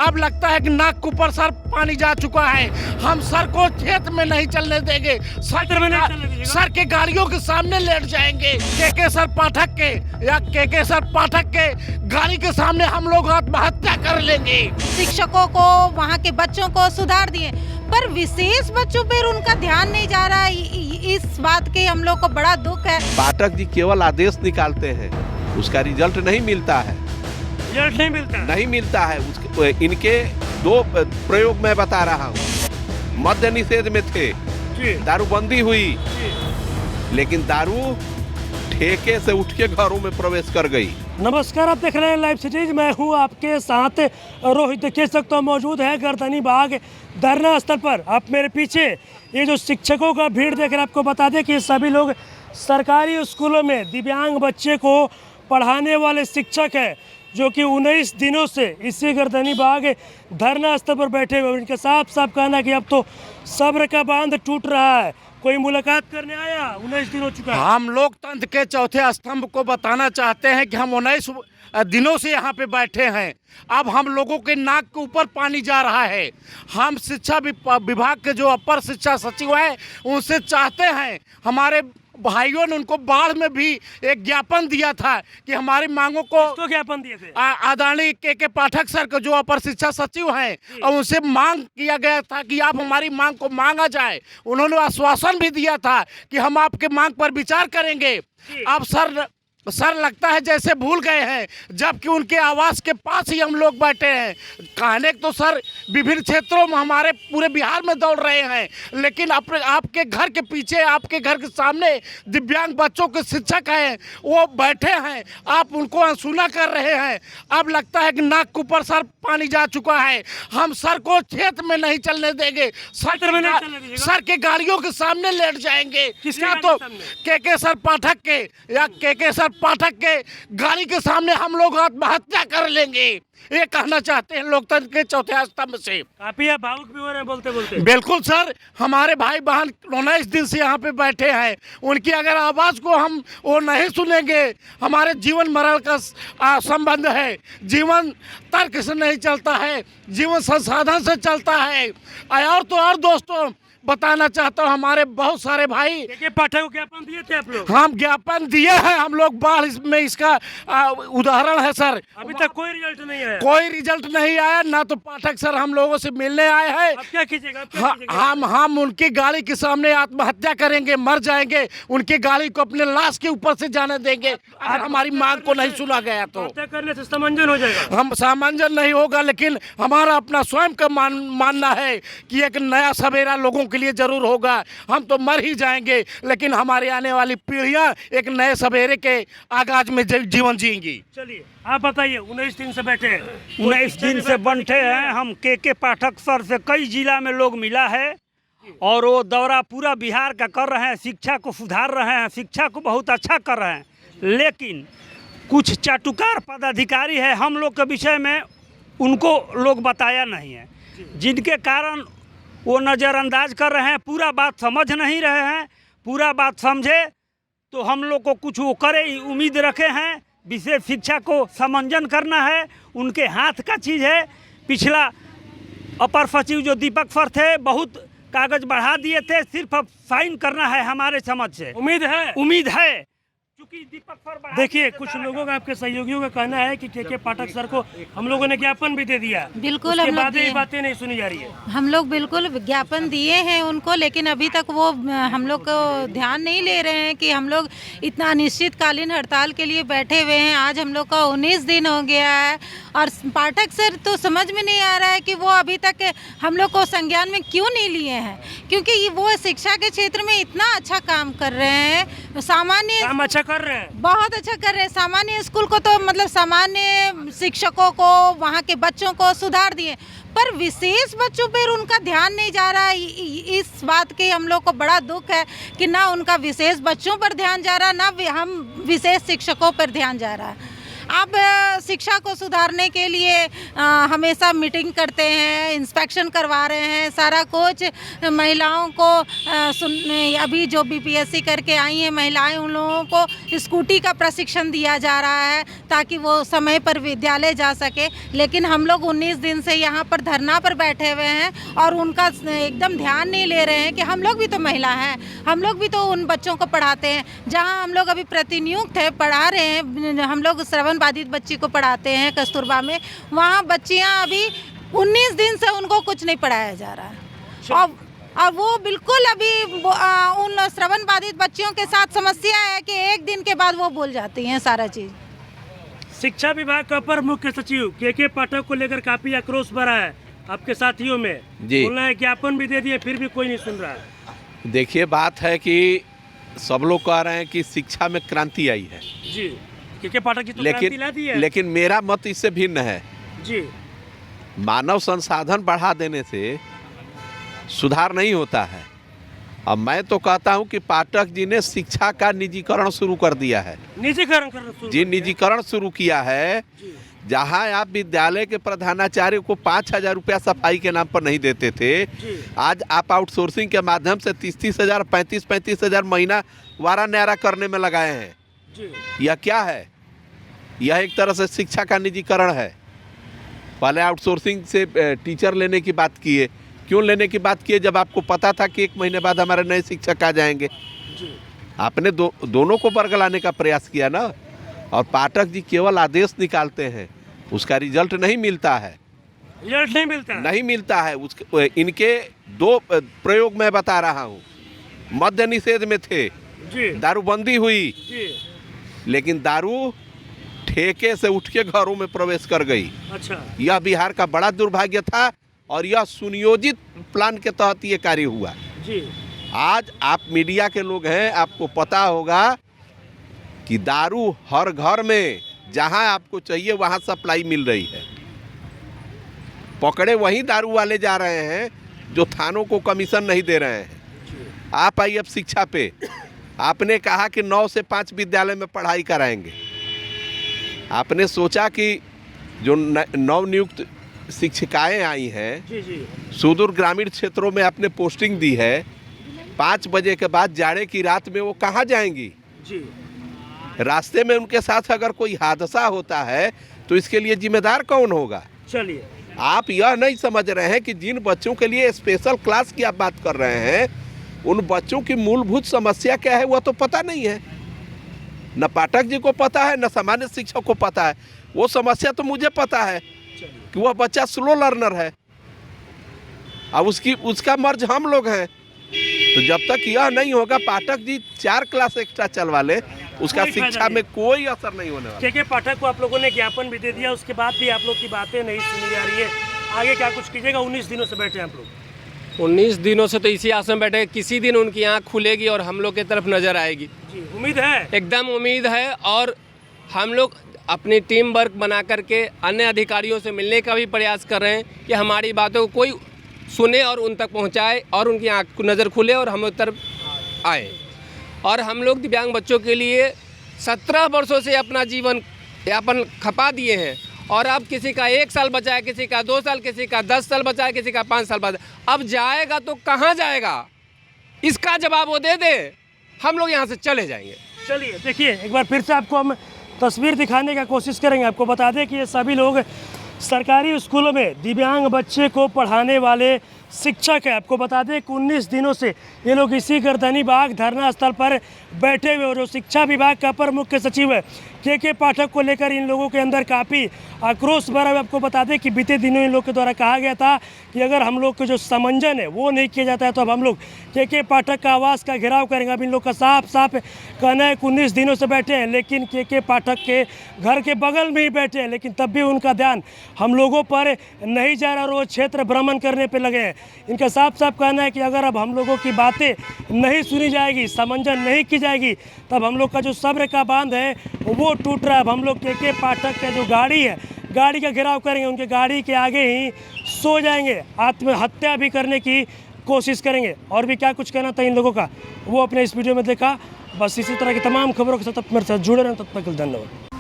अब लगता है कि नाक के ऊपर सर पानी जा चुका है। हम सर को खेत में नहीं चलने देंगे, सर के गाड़ियों के सामने लेट जाएंगे। के सर पाठक के या के सर पाठक के गाड़ी के सामने हम लोग आत्महत्या कर लेंगे। शिक्षकों को, वहाँ के बच्चों को सुधार दिए, पर विशेष बच्चों पर उनका ध्यान नहीं जा रहा है। इस बात के हम लोग को बड़ा दुख है। पाठक जी केवल आदेश निकालते हैं, उसका रिजल्ट नहीं मिलता है। नहीं मिलता है। इनके दो प्रयोग मैं बता रहा हूँ। मद्य निषेध में थे, दारूबंदी हुई, लेकिन दारू ठेके से उठ के घरों में प्रवेश कर गई। नमस्कार, आप देख रहे हैं लाइव सिटीज। मैं हूं आपके साथ रोहित। देख सकते हो मौजूद है गर्दनी बाग धरना स्थल पर। आप मेरे पीछे ये जो शिक्षकों का भीड़ देख रहे हैं, आपको बता दें कि सभी लोग सरकारी स्कूलों में दिव्यांग बच्चे को पढ़ाने वाले शिक्षक हैं, जो कि 19 दिनों से इसी गर्दनी बाग धरना स्थल पर बैठे हुए। इनका साफ साफ कहना है कि अब तो सब्र का बांध टूट रहा है। कोई मुलाकात करने आया? 19 दिन हो चुका है। हम लोकतंत्र के चौथे स्तंभ को बताना चाहते हैं कि हम 19 दिनों से यहाँ पे बैठे हैं। अब हम लोगों के नाक के ऊपर पानी जा रहा है। हम शिक्षा विभाग के जो अपर शिक्षा सचिव हैं, उनसे चाहते हैं, हमारे भाइयों ने उनको बाढ़ में भी एक ज्ञापन दिया था कि हमारी मांगों को ज्ञापन दिए थे। आदरणीय के पाठक सर को, जो अपर शिक्षा सचिव हैं, और उनसे मांग किया गया था कि आप हमारी मांग को मांगा जाए। उन्होंने आश्वासन भी दिया था कि हम आपके मांग पर विचार करेंगे। अब सर लगता है जैसे भूल गए हैं, जबकि उनके आवास के पास ही हम लोग बैठे हैं। कहने तो सर विभिन्न क्षेत्रों में हमारे पूरे बिहार में दौड़ रहे हैं, लेकिन आपके घर के पीछे, आपके घर के सामने दिव्यांग बच्चों के शिक्षक हैं, वो बैठे हैं, आप उनको अनसुना कर रहे हैं। अब लगता है कि नाक के ऊपर सर पानी जा चुका है। हम सर को खेत में नहीं चलने देंगे, सर के गाड़ियों के सामने लेट जाएंगे। या तो के सर पाठक के या के सर पाठक के गाड़ी के सामने हम लोग आत्महत्या कर लेंगे। ये कहना चाहते हैं लोकतंत्र के चौथे स्तंभ से। काफी भावुक भी हो रहे हैं बोलते बोलते। बिल्कुल सर, हमारे भाई बहन 19 दिन से यहाँ पे बैठे हैं। उनकी अगर आवाज़ को हम वो नहीं सुनेंगे, हमारे जीवन मरण का संबंध है। जीवन तर्क से नहीं चलता है, जीवन संसाधन से चलता है। और तो और दोस्तों, बताना चाहता हूँ, हमारे बहुत सारे भाई पाठक को ज्ञापन दिए थे आप लोग? हम ज्ञापन दिए हैं, हम लोग बाढ़ में इसका उदाहरण है सर। अभी तक कोई रिजल्ट नहीं आया। कोई रिजल्ट नहीं आया ना। तो पाठक सर हम लोगों से मिलने आए हैं। अब क्या कीजिएगा? हम उनकी गाड़ी के सामने आत्महत्या करेंगे, मर जाएंगे। उनकी गाड़ी को अपने लाश के ऊपर से जाने देंगे अगर हमारी मांग को नहीं सुना गया तो। करने से सामंजन हो जाएगा? हम सामंजन नहीं होगा, लेकिन हमारा अपना स्वयं का मानना है कि एक नया सवेरा लोगों के लिए जरूर होगा। हम तो मर ही जाएंगे, लेकिन हमारे आने वाली पीढ़ियां एक नए सवेरे के आगाज में जीवन जिएंगी। चलिए आप बताइए, 19 दिन से बैठे हैं। 19 दिन से बैठे हैं। हम के पाठक सर से कई जिला में लोग मिला है, और वो दौरा पूरा बिहार का कर रहे हैं। शिक्षा को सुधार रहे हैं, शिक्षा को बहुत अच्छा कर रहे हैं, लेकिन कुछ चाटुकार पदाधिकारी है, हम लोग के विषय में उनको लोग बताया नहीं है, जिनके कारण वो नज़रअंदाज कर रहे हैं, पूरा बात समझ नहीं रहे हैं। पूरा बात समझे तो हम लोग को कुछ वो करे, उम्मीद रखे हैं। विशेष शिक्षा को समंजन करना है, उनके हाथ का चीज़ है। पिछला अपर सचिव जो दीपक सर थे, बहुत कागज बढ़ा दिए थे, सिर्फ अब साइन करना है हमारे समझ से। उम्मीद है क्योंकि दीपक सर, देखिए कुछ लोगों का, आपके सहयोगियों का कहना है कि के पाठक सर को हम लोगों ने ज्ञापन भी दे दिया। बिल्कुल, हम लोग बातें नहीं सुनी जा रही है। हम लोग बिल्कुल ज्ञापन दिए हैं उनको, लेकिन अभी तक वो हम लोग को ध्यान नहीं ले रहे हैं कि हम लोग इतना अनिश्चितकालीन हड़ताल के लिए बैठे हुए हैं। आज हम लोग का 19 दिन हो गया है, और पाठक सर तो समझ में नहीं आ रहा है कि वो अभी तक हम लोग को संज्ञान में क्यों नहीं लिए हैं, क्योंकि वो शिक्षा के क्षेत्र में इतना अच्छा काम कर रहे हैं। सामान्य काम अच्छा कर रहे हैं, बहुत अच्छा कर रहे हैं। सामान्य स्कूल को तो मतलब सामान्य शिक्षकों को, वहाँ के बच्चों को सुधार दिए, पर विशेष बच्चों पर उनका ध्यान नहीं जा रहा है। इस बात के हम लोग को बड़ा दुख है कि ना उनका विशेष बच्चों पर ध्यान जा रहा, ना हम विशेष शिक्षकों पर ध्यान जा रहा है। अब शिक्षा को सुधारने के लिए हमेशा मीटिंग करते हैं, इंस्पेक्शन करवा रहे हैं, सारा कुछ महिलाओं को अभी जो बीपीएससी करके आई हैं महिलाएं, उन लोगों को स्कूटी का प्रशिक्षण दिया जा रहा है ताकि वो समय पर विद्यालय जा सके। लेकिन हम लोग 19 दिन से यहाँ पर धरना पर बैठे हुए हैं और उनका एकदम ध्यान नहीं ले रहे हैं कि हम लोग भी तो महिला हैं, हम लोग भी तो उन बच्चों को पढ़ाते हैं। जहाँ हम लोग अभी प्रतिनियुक्त है, पढ़ा रहे हैं, हम लोग श्रवण बाधित बच्ची को पढ़ाते हैं कस्तूरबा में, वहाँ बच्चियाँ अभी 19 दिन से उनको कुछ नहीं पढ़ाया जा रहा है। और वो बिल्कुल अभी उन श्रवण बाधित बच्चियों के साथ समस्या है कि एक दिन के बाद वो बोल जाती हैं सारा चीज़। शिक्षा विभाग का अपर मुख्य सचिव के पाठक को लेकर काफी आक्रोश भरा है आपके साथियों में जी। बोलना है ज्ञापन भी दे दिए फिर भी कोई नहीं सुन रहा है। देखिए, बात है कि सब लोग कह रहे हैं कि शिक्षा में क्रांति आई है जी, के पाठक की तो क्रांति ला दी है। लेकिन मेरा मत इससे भिन्न है जी। मानव संसाधन बढ़ा देने से सुधार नहीं होता है। अब मैं तो कहता हूं कि पाठक जी ने शिक्षा का निजीकरण शुरू कर दिया है। निजीकरण करना शुरू जी, निजीकरण शुरू किया है। जहां आप विद्यालय के प्रधानाचार्य को 5,000 रुपया सफाई के नाम पर नहीं देते थे, आज आप आउटसोर्सिंग के माध्यम से 30-30 हज़ार 35-35 हज़ार महीना वारा न्यारा करने में लगाए हैं। यह क्या है? यह एक तरह से शिक्षा का निजीकरण है। पहले आउटसोर्सिंग से टीचर लेने की बात किए, क्यों लेने की बात किए? जब आपको पता था कि 1 महीने बाद हमारे नए शिक्षक आ जाएंगे। आपने दोनों को बरगलाने का प्रयास किया ना। और पाठक जी केवल आदेश निकालते हैं, उसका रिजल्ट नहीं मिलता है। रिजल्ट नहीं मिलता है। इनके 2 प्रयोग मैं बता रहा हूँ। मद्य निषेध में थे, दारूबंदी हुई, लेकिन दारू ठेके से उठ के घरों में प्रवेश कर गई। अच्छा। यह बिहार का बड़ा दुर्भाग्य था और यह सुनियोजित प्लान के तहत ये कार्य हुआ जी। आज आप मीडिया के लोग हैं, आपको पता होगा कि दारू हर घर में जहां आपको चाहिए वहां सप्लाई मिल रही है। पकड़े वहीं दारू वाले जा रहे हैं जो थानों को कमीशन नहीं दे रहे हैं। आप आइए अब शिक्षा पे। आपने कहा कि 9 से 5 विद्यालय में पढ़ाई कराएंगे। आपने सोचा कि जो नवनियुक्त शिक्षिकाएं आई हैं, सुदूर ग्रामीण क्षेत्रों में आपने पोस्टिंग दी है, 5 बजे के बाद जाड़े की रात में वो कहाँ जाएंगी? रास्ते में उनके साथ अगर कोई हादसा होता है तो इसके लिए जिम्मेदार कौन होगा? चलिए, आप यह नहीं समझ रहे हैं कि जिन बच्चों के लिए स्पेशल क्लास की आप बात कर रहे हैं, उन बच्चों की मूलभूत समस्या क्या है वह तो पता नहीं है। न पाठक जी को पता है, न सामान्य शिक्षक को पता है। वो समस्या तो मुझे पता है कि वह बच्चा स्लो लर्नर है। अब उसका मर्ज हम लोग हैं। तो जब तक यह नहीं होगा, पाठक जी 4 क्लास एक्स्ट्रा चलवा ले, उसका शिक्षा में कोई असर नहीं होने वाला। के पाठक को आप लोगों ने ज्ञापन भी दे दिया, उसके बाद भी आप लोग की बातें नहीं सुनी जा रही है। आगे क्या कुछ कीजिएगा? 19 दिनों से बैठे आप लोग। 19 दिनों से तो इसी आस में बैठे, किसी दिन उनकी आँख खुलेगी और हम लोग की तरफ नजर आएगी। जी, उम्मीद है, एकदम उम्मीद है। और हम लोग अपनी टीम वर्क बना करके अन्य अधिकारियों से मिलने का भी प्रयास कर रहे हैं कि हमारी बातों को कोई सुने और उन तक पहुंचाए और उनकी आँख को नज़र खुले और हम तरफ आए। और हम लोग दिव्यांग बच्चों के लिए 17 वर्षों से अपना जीवन यापन खपा दिए हैं। और अब किसी का 1 साल बचा है, किसी का 2 साल, किसी का 10 साल बचा है, किसी का 5 साल बचा है। अब जाएगा तो कहाँ जाएगा? इसका जवाब वो दे दे, हम लोग यहाँ से चले जाएंगे। चलिए, देखिए, एक बार फिर से आपको हम तस्वीर दिखाने का कोशिश करेंगे। आपको बता दें कि ये सभी लोग सरकारी स्कूलों में दिव्यांग बच्चे को पढ़ाने वाले शिक्षक है। आपको बता दें कि 19 दिनों से ये लोग इसी गर्दनी बाग धरना स्थल पर बैठे हुए। और जो शिक्षा विभाग का अपर मुख्य सचिव है के पाठक को लेकर इन लोगों के अंदर काफ़ी आक्रोश भरा हुआ। आपको बता दें कि बीते दिनों इन लोग के द्वारा कहा गया था कि अगर हम लोग का जो समंजन है वो नहीं किया जाता है तो अब हम लोग के पाठक का आवास का घेराव करेंगे। अब इन लोग का साफ साफ कहना है कि 19 दिनों से बैठे हैं, लेकिन के पाठक के घर के बगल में ही बैठे हैं, लेकिन तब भी उनका ध्यान हम लोगों पर नहीं जा रहा और वो क्षेत्र भ्रमण करने पर लगे हैं। इनका साफ साफ कहना है कि अगर अब हम लोगों की बातें नहीं सुनी जाएगी, समंजन नहीं की जाएगी, तब हम लोग का जो सब्र का बांध है वो टूट रहा है। अब हम लोग के पाठक का जो गाड़ी है, गाड़ी का घेराव करेंगे, उनके गाड़ी के आगे ही सो जाएंगे, आत्महत्या भी करने की कोशिश करेंगे। और भी क्या कुछ कहना था इन लोगों का वो अपने इस वीडियो में देखा। बस इसी तरह की तमाम खबरों के साथ मेरे साथ जुड़े रहें। तब तक धन्यवाद।